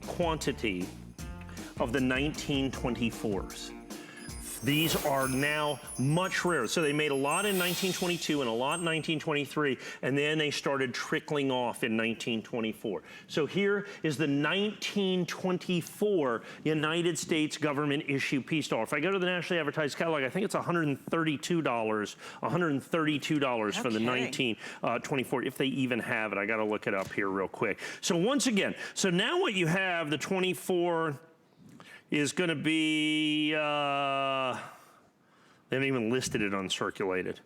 quantity of the 1924s. These are now much rarer. So they made a lot in 1922 and a lot in 1923, and then they started trickling off in 1924. So here is the 1924 United States government issue peace dollar. If I go to the nationally advertised catalog, I think it's $132, $132 for the 1924, if they even have it. I gotta look it up here real quick. So once again, so now what you have, the 24, is going to be, they haven't even listed it uncirculated.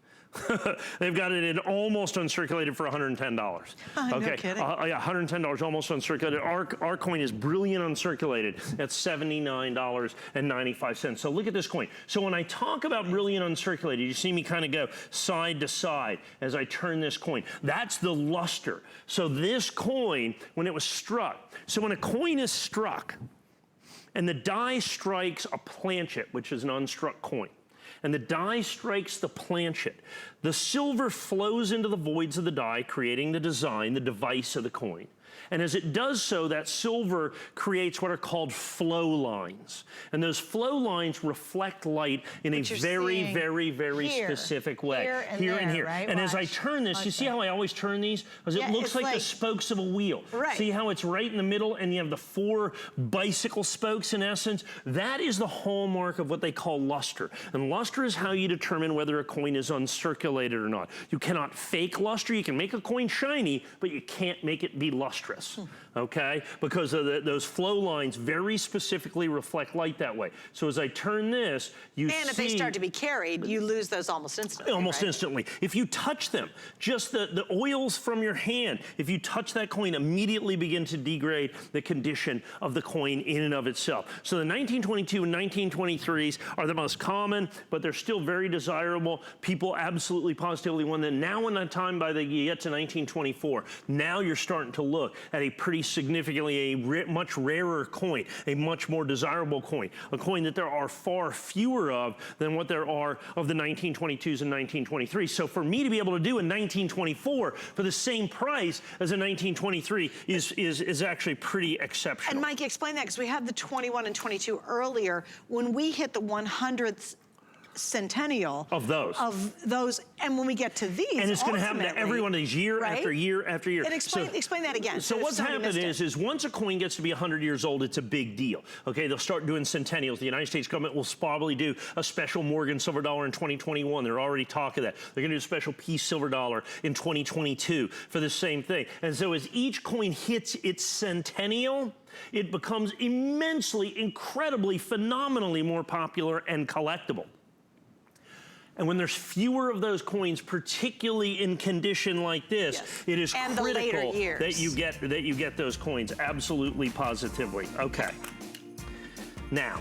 They've got it in almost uncirculated for $110. Oh, okay, no kidding. Yeah, $110 almost uncirculated. Our coin is brilliant uncirculated. That's $79.95. So look at this coin. So when I talk about brilliant uncirculated, you see me kind of go side to side as I turn this coin. That's the luster. So this coin, when it was struck, so when a coin is struck, and the die strikes a planchet, which is an unstruck coin, and the die strikes the planchet, the silver flows into the voids of the die, creating the design, the device of the coin. And as it does so, that silver creates what are called flow lines. And those flow lines reflect light in a very, very, very specific way. Here and here. Right? And as I turn this, you see how I always turn these? Because it looks like the spokes of a wheel. Right. See how it's right in the middle and you have the 4 bicycle spokes in essence? That is the hallmark of what they call luster. And luster is how you determine whether a coin is uncirculated or not. You cannot fake luster. You can make a coin shiny, but you can't make it be lustrous. Okay, because of those flow lines very specifically reflect light that way. So as I turn this, you see... And if they start to be carried, you lose those almost instantly. Almost instantly. If you touch them, just the oils from your hand, if you touch that coin, immediately begin to degrade the condition of the coin in and of itself. So the 1922 and 1923s are the most common, but they're still very desirable. People absolutely positively want them. Now in the time you get to 1924, now you're starting to look at a pretty significantly much rarer coin, a much more desirable coin, a coin that there are far fewer of than what there are of the 1922s and 1923s. So for me to be able to do a 1924 for the same price as a 1923 is actually pretty exceptional. And Mike, explain that, because we had the 21 and 22 earlier. When we hit the 100th centennial of those, and when we get to these, and it's going to happen to every one of these year after year after year. And explain that again. So what's happened is once a coin gets to be 100 years old, it's a big deal. Okay, they'll start doing centennials. The United States government will probably do a special Morgan silver dollar in 2021. They're already talking that. They're going to do a special peace silver dollar in 2022 for the same thing. And so as each coin hits its centennial, it becomes immensely, incredibly, phenomenally more popular and collectible. And when there's fewer of those coins, particularly in condition like this, it is critical that you get those coins, absolutely positively. Okay. Now,